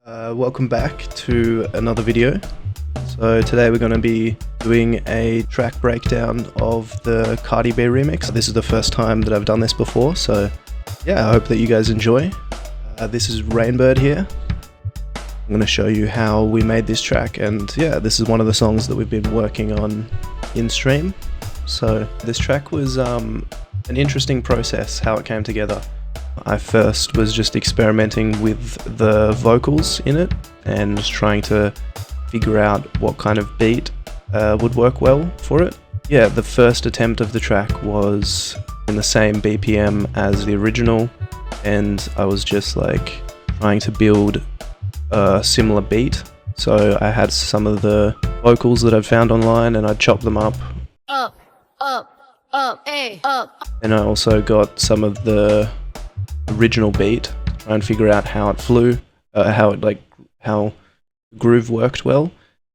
Welcome back to another video. So today we're going to be doing a track breakdown of the Cardi B remix. This is the first time that I've done this before, so yeah, I hope that you guys enjoy. This is Rainbird here. I'm going to show you how we made this track, and yeah, this is one of the songs that we've been working on in stream. So this track was an interesting process, how it came together. I first was just experimenting with the vocals in it and trying to figure out what kind of beat would work well for it. Yeah, the first attempt of the track was in the same BPM as the original, and I was just like trying to build a similar beat. So I had some of the vocals that I'd found online and I'd chop them up. Up, ay, up. And I also got some of the original beat to try and figure out how it flew, how groove worked well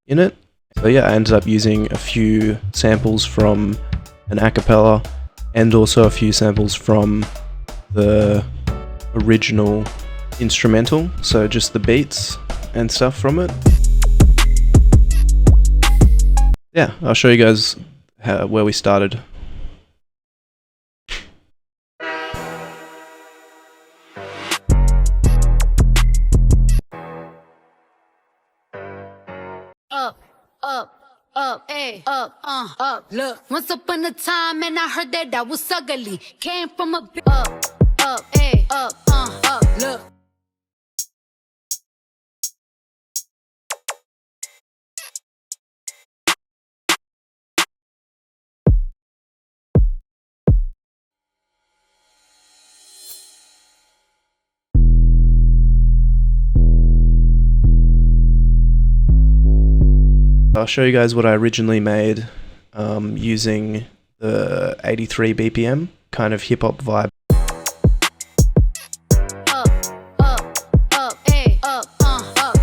in it. So yeah, I ended up using a few samples from an a cappella and also a few samples from the original instrumental, so just the beats and stuff from it. Yeah, I'll show you guys where we started. Up, look. Once upon a time, and I heard that I was ugly. Came from a up, look. I'll show you guys what I originally made using the 83 BPM kind of hip hop vibe.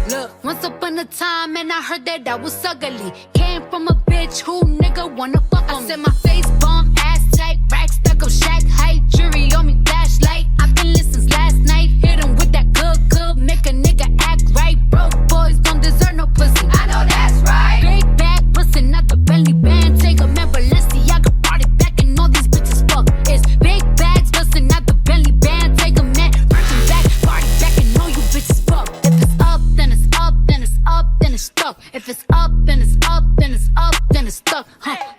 Look. Once upon a time, and I heard that I was ugly. Came from a bitch who nigga wanna fuck on. I said my face bomb, ass tight, rack stuck up, shack height, jury on me, flashlight. I've been listening since last night. Hit him with that good, make a nigga act right. Broke boys don't deserve no pussy. I know that's right. Great bag, bustin' out the belly band. Take a man, Balenciaga, brought it back, and all these bitches fuck. It's big bags, bustin' out the belly band. Take a man, working back, brought it back, and all you bitches fuck. If it's up, then it's up, then it's up, then it's stuck. If it's up, then it's up, then it's up, then it's stuck.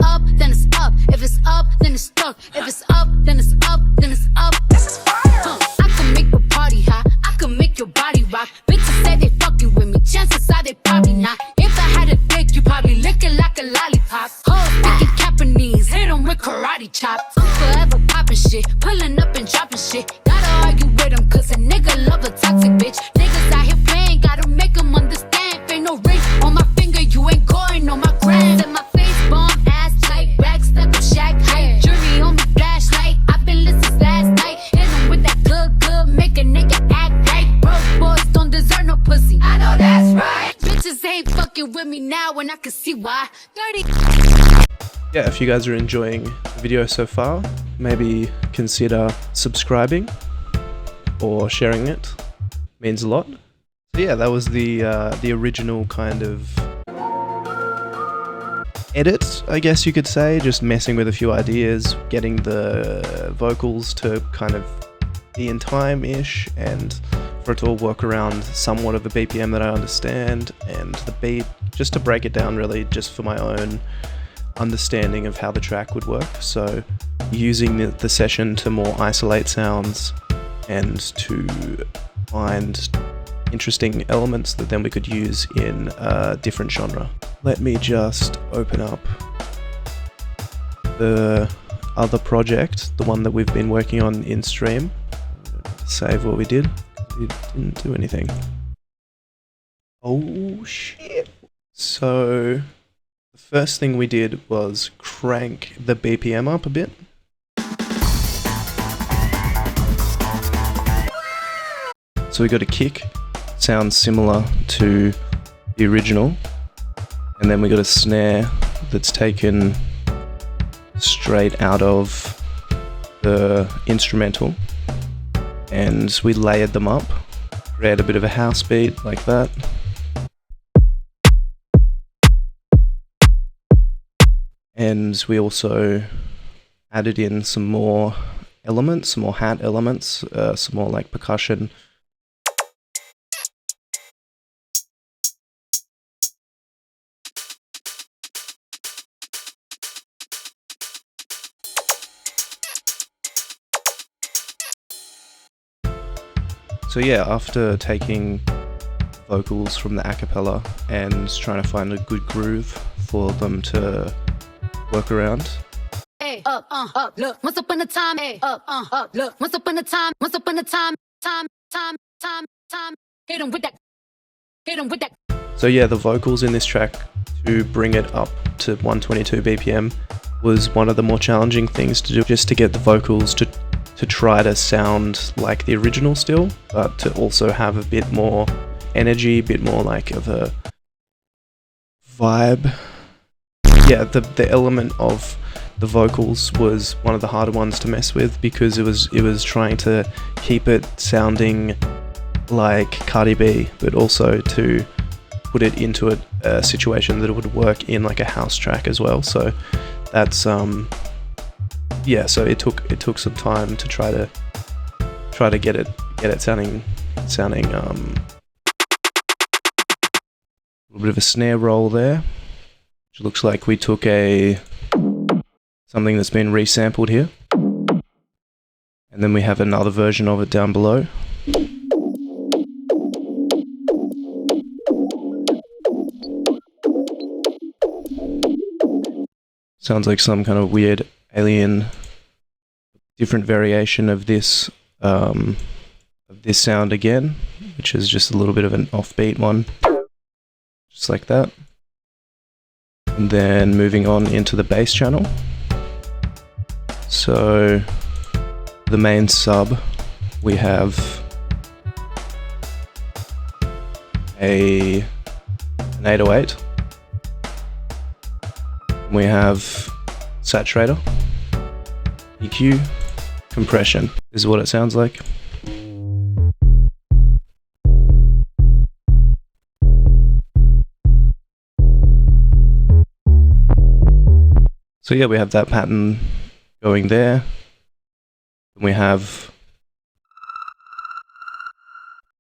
Up, then it's up. If it's up, then it's stuck. If it's up, then it's up, then it's up. This is fire. I can make your party hot. I can make your body rock. Bitches say they fucking with me. Chances are they probably not. If I had a dick, you probably lick it like a lollipop. Hoes thinking Japanese, hit 'em with karate chops. Forever popping shit, pulling up and dropping shit. Gotta argue with 'em, cause a nigga love a toxic bitch. Niggas out here playing, gotta make 'em understand. If ain't no ring on my finger, you ain't going on my gram. Set my face bomb, ass tight, back stuck up, shack height, jury on me, flashlight. I've been listening since last night. Hit 'em with that good, make a nigga act right. Broke boys don't deserve no pussy. I know that's right. Bitches ain't fucking with me now, and I can see why. 30. Yeah, if you guys are enjoying the video so far, maybe consider subscribing or sharing it. Means a lot. So yeah, that was the original kind of edit, I guess you could say, just messing with a few ideas, getting the vocals to kind of be in time-ish, and for it to all work around somewhat of a BPM that I understand, and the beat, just to break it down really, just for my own understanding of how the track would work. So using the session to more isolate sounds and to find interesting elements that then we could use in a different genre. Let me just open up the other project, the one that we've been working on in stream. Save what we did. We didn't do anything. Oh shit. So the first thing we did was crank the BPM up a bit. So we got a kick, sounds similar to the original, and then we got a snare that's taken straight out of the instrumental, and we layered them up create a bit of a house beat like that. And we also added in some more elements, some more hat elements, some more like percussion. So yeah, after taking vocals from the acapella and trying to find a good groove for them to work around. Hey, up, look, once upon a time, hey, up, look, once upon a time, hit 'em with that. So yeah, the vocals in this track, to bring it up to 122 BPM, was one of the more challenging things to do, just to get the vocals to try to sound like the original still, but to also have a bit more energy, a bit more like of a vibe. Yeah, the element of the vocals was one of the harder ones to mess with, because it was trying to keep it sounding like Cardi B, but also to put it into a situation that it would work in like a house track as well. So that's yeah, so it took some time to try to get it sounding a little bit of a snare roll there, which looks like we took something that's been resampled here, and then we have another version of it down below. Sounds like some kind of weird alien, different variation of this sound again, which is just a little bit of an offbeat one, just like that. And then moving on into the bass channel. So the main sub, we have an 808. We have saturator, EQ, compression. This is what it sounds like. So yeah, we have that pattern going there. And we have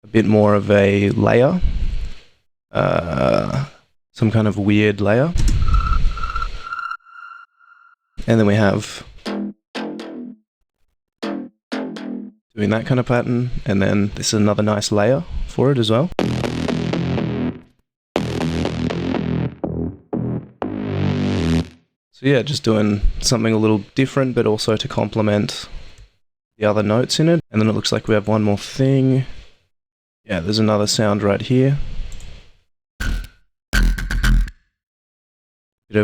a bit more of a layer, some kind of weird layer. And then we have doing that kind of pattern, and then this is another nice layer for it as well. So yeah, just doing something a little different, but also to complement the other notes in it. And then it looks like we have one more thing. Yeah, there's another sound right here. Bit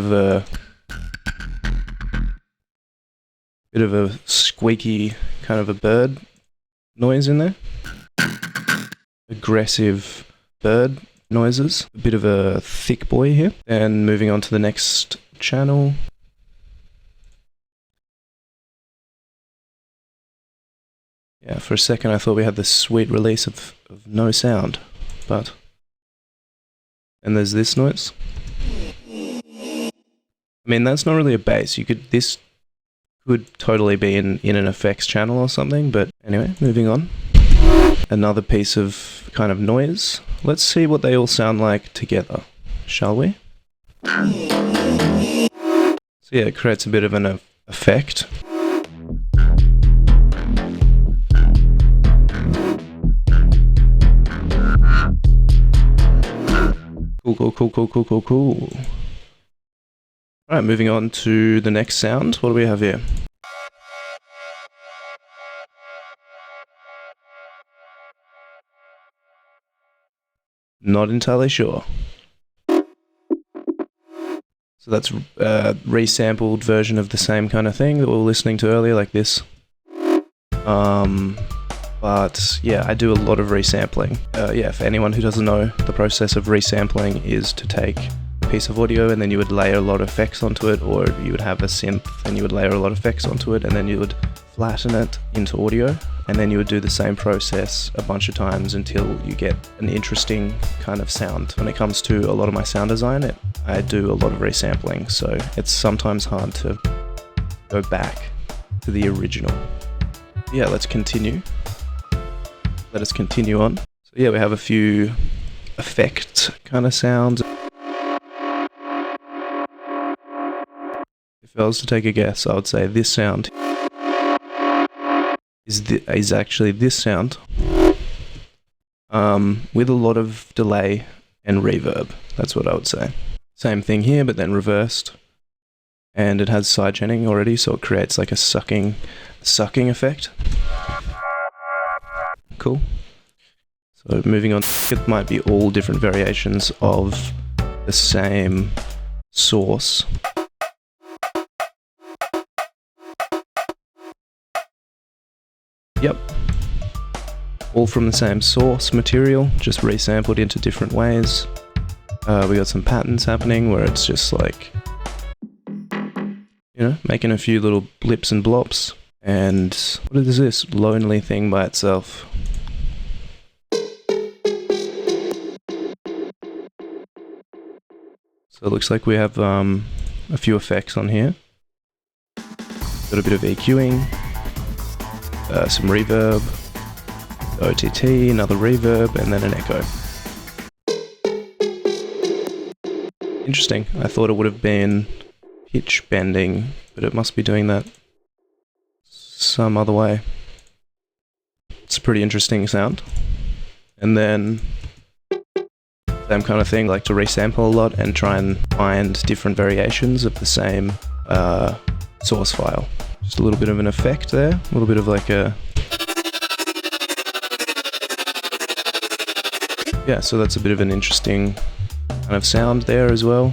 of a squeaky kind of a bird noise in there. Aggressive bird noises. A bit of a thick boy here. And moving on to the next channel. Yeah, for a second I thought we had this sweet release of no sound, but... And there's this noise. I mean, that's not really a bass. This could totally be in an effects channel or something, but anyway, moving on. Another piece of kind of noise. Let's see what they all sound like together, shall we? So yeah, it creates a bit of an effect. Cool. Alright, moving on to the next sound. What do we have here? Not entirely sure. So that's a resampled version of the same kind of thing that we were listening to earlier, like this. But yeah, I do a lot of resampling. Yeah, for anyone who doesn't know, the process of resampling is to take a piece of audio and then you would layer a lot of effects onto it, or you would have a synth and you would layer a lot of effects onto it, and then you would flatten it into audio, and then you would do the same process a bunch of times until you get an interesting kind of sound. When it comes to a lot of my sound design, I do a lot of resampling, so it's sometimes hard to go back to the original. Yeah, let's continue. Let us continue on. So yeah, we have a few effect kind of sounds. If I was to take a guess, I would say this sound is actually this sound with a lot of delay and reverb. That's what I would say. Same thing here, but then reversed. And it has side chaining already, so it creates like a sucking effect. Cool. So moving on, it might be all different variations of the same source. Yep. All from the same source material, just resampled into different ways. We got some patterns happening where it's just like, you know, making a few little blips and blops. And what is this lonely thing by itself? So it looks like we have a few effects on here. Got a bit of EQing, some reverb, OTT, another reverb, and then an echo. Interesting. I thought it would have been pitch bending, but it must be doing that some other way. It's a pretty interesting sound. And then same kind of thing, like to resample a lot and try and find different variations of the same source file. Just a little bit of an effect there, a little bit of like a... Yeah, so that's a bit of an interesting kind of sound there as well.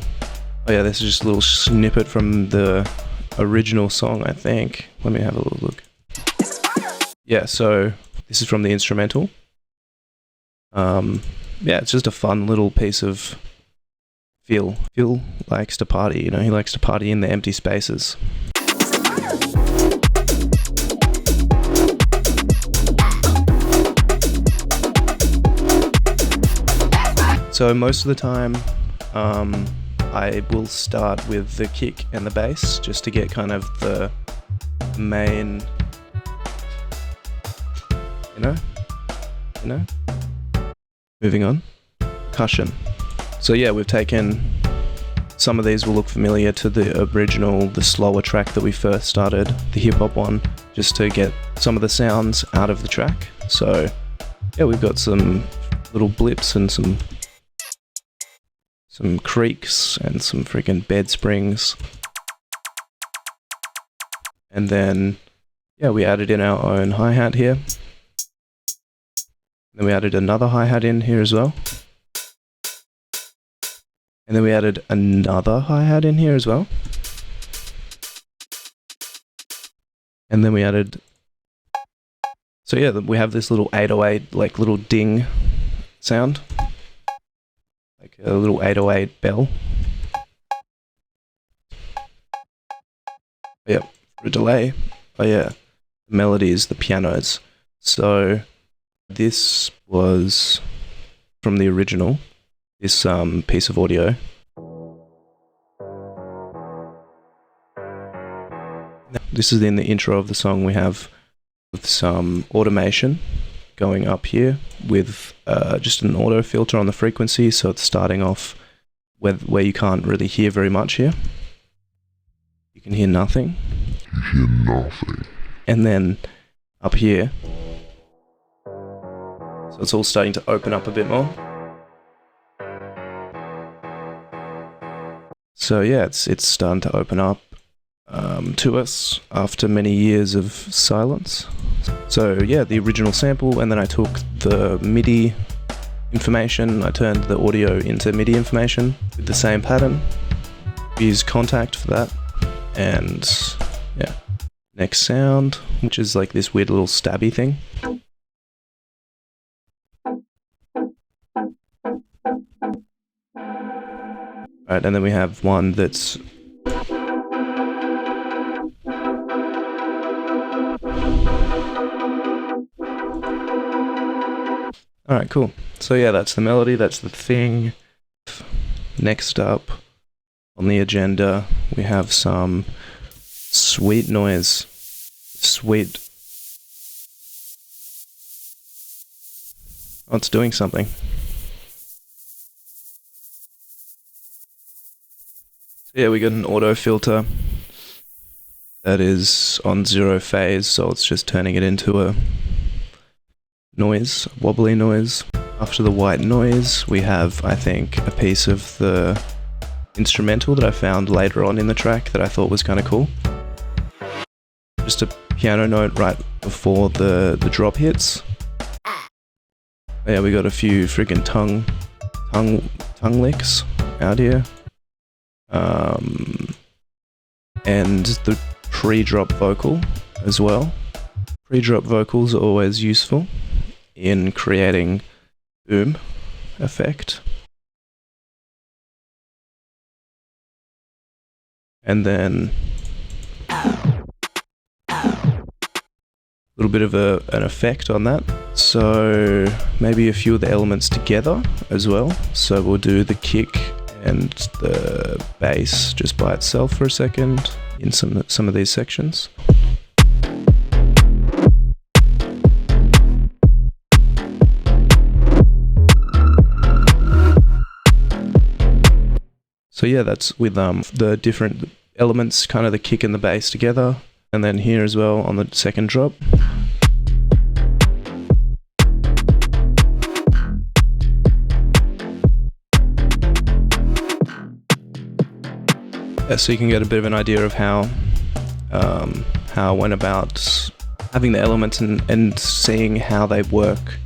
Oh yeah, this is just a little snippet from the original song, I think. Let me have a little look. Yeah, so this is from the instrumental. Yeah, it's just a fun little piece of Phil. Phil likes to party, you know, he likes to party in the empty spaces. So most of the time, I will start with the kick and the bass just to get kind of the main, you know? Moving on, percussion. So yeah, we've taken, some of these will look familiar to the original, the slower track that we first started, the hip hop one, just to get some of the sounds out of the track. So yeah, we've got some little blips and some creaks and some freaking bed springs. And then, yeah, we added in our own hi-hat here. Then we added another hi-hat in here as well. And then we added another hi-hat in here as well. And then we added... So yeah, we have this little 808, like little ding sound. Like a little 808 bell. Yep, for a delay. Oh yeah, the melodies, the pianos. So this was from the original, this piece of audio. This is in the intro of the song. We have some automation going up here with just an auto filter on the frequency, so it's starting off where you can't really hear very much here. You can hear nothing. You hear nothing. And then up here, so it's all starting to open up a bit more. So yeah, it's starting to open up to us after many years of silence. So yeah, the original sample, and then I took the MIDI information, I turned the audio into MIDI information with the same pattern. We used Contact for that, and yeah. Next sound, which is like this weird little stabby thing. Alright, and then we have one that's Alright, cool. So yeah, that's the melody, that's the thing. Next up on the agenda, we have some sweet noise. Sweet. Oh, it's doing something. So yeah, we got an auto filter that is on 0 phase, so it's just turning it into a noise, wobbly noise. After the white noise, we have, I think, a piece of the instrumental that I found later on in the track that I thought was kind of cool. Just a piano note right before the drop hits. Yeah, we got a few freaking tongue licks out here. And the pre-drop vocal as well. Pre-drop vocals are always useful in creating boom effect. And then a little bit of an effect on that. So maybe a few of the elements together as well. So we'll do the kick and the bass just by itself for a second in some of these sections. So yeah, that's with the different elements, kind of the kick and the bass together, and then here as well on the second drop. Yeah, so you can get a bit of an idea of how I went about having the elements and seeing how they work.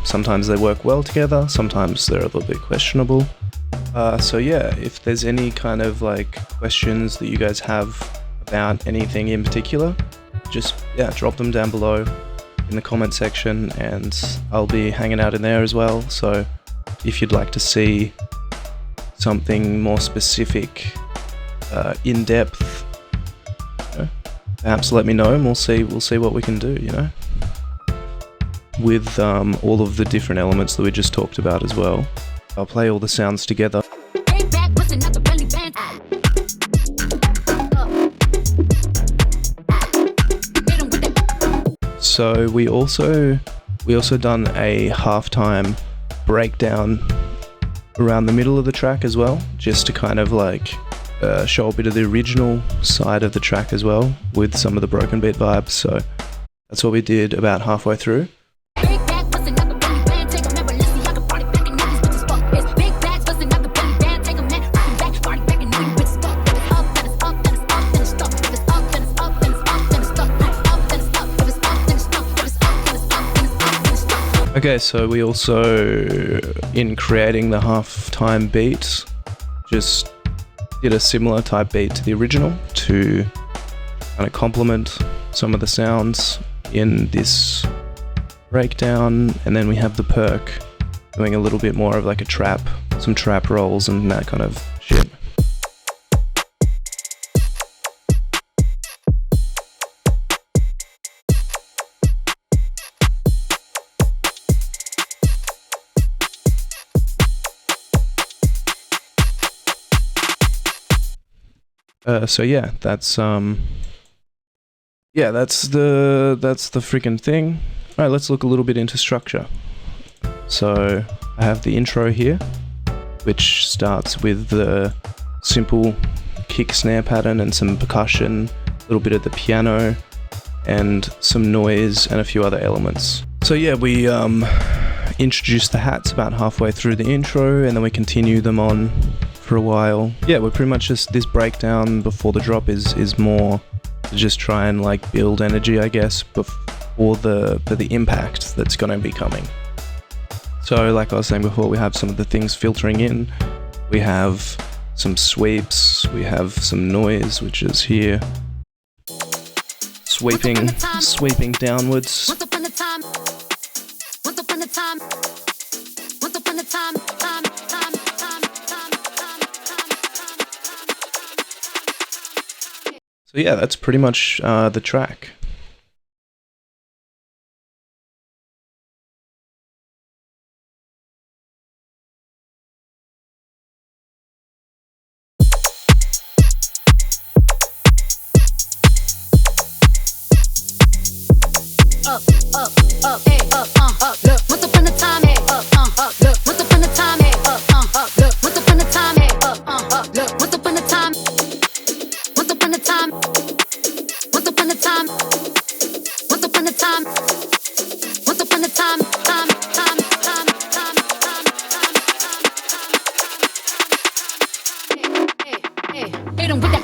Sometimes they work well together, sometimes they're a little bit questionable. So yeah, if there's any kind of like questions that you guys have about anything in particular, just drop them down below in the comment section, and I'll be hanging out in there as well. So if you'd like to see something more specific, in depth, perhaps let me know and we'll see what we can do, with all of the different elements that we just talked about as well. I'll play all the sounds together. So we also done a halftime breakdown around the middle of the track as well, just to kind of like show a bit of the original side of the track as well, with some of the broken beat vibes. So that's what we did about halfway through. Okay, so we also, in creating the halftime beat, just did a similar type beat to the original to kind of complement some of the sounds in this breakdown, and then we have the perk doing a little bit more of like a trap, some trap rolls and that kind of shit. So yeah, that's the freaking thing. Alright, let's look a little bit into structure. So I have the intro here, which starts with the simple kick snare pattern and some percussion, a little bit of the piano, and some noise and a few other elements. So yeah, we introduced the hats about halfway through the intro, and then we continue them on for a while. Yeah, we're pretty much just, this breakdown before the drop is more to just try and like build energy, I guess, for the impact that's going to be coming. So like I was saying before, we have some of the things filtering in. We have some sweeps, we have some noise, which is here, sweeping downwards. Once upon a time. So yeah, that's pretty much the track. Look, once upon a time, look, once upon a time, look, once upon a time, look, once upon a time, once upon a time, once upon a time, once upon a time, once upon a time, time. Hit 'em with that.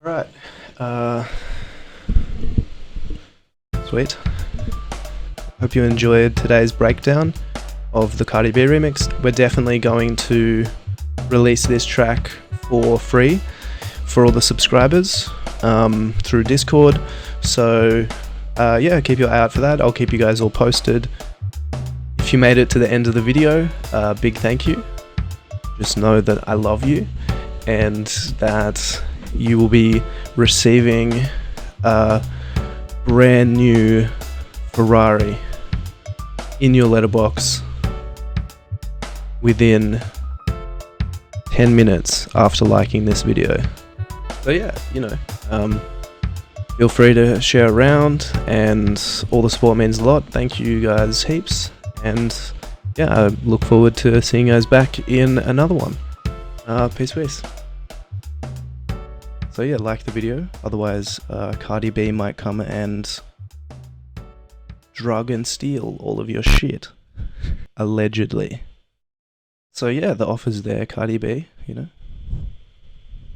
Right. Sweet. Hope you enjoyed today's breakdown of the Cardi B remix. We're definitely going to release this track for free for all the subscribers through Discord. So yeah, keep your eye out for that. I'll keep you guys all posted. If you made it to the end of the video, big thank you. Just know that I love you and that you will be receiving a brand new Ferrari in your letterbox within 10 minutes after liking this video. So yeah, you know, feel free to share around, and all the support means a lot. Thank you guys heaps, and yeah, I look forward to seeing you guys back in another one. Peace. So yeah, like the video, otherwise Cardi B might come and drug and steal all of your shit. Allegedly. So yeah, the offer's there, Cardi B, you know.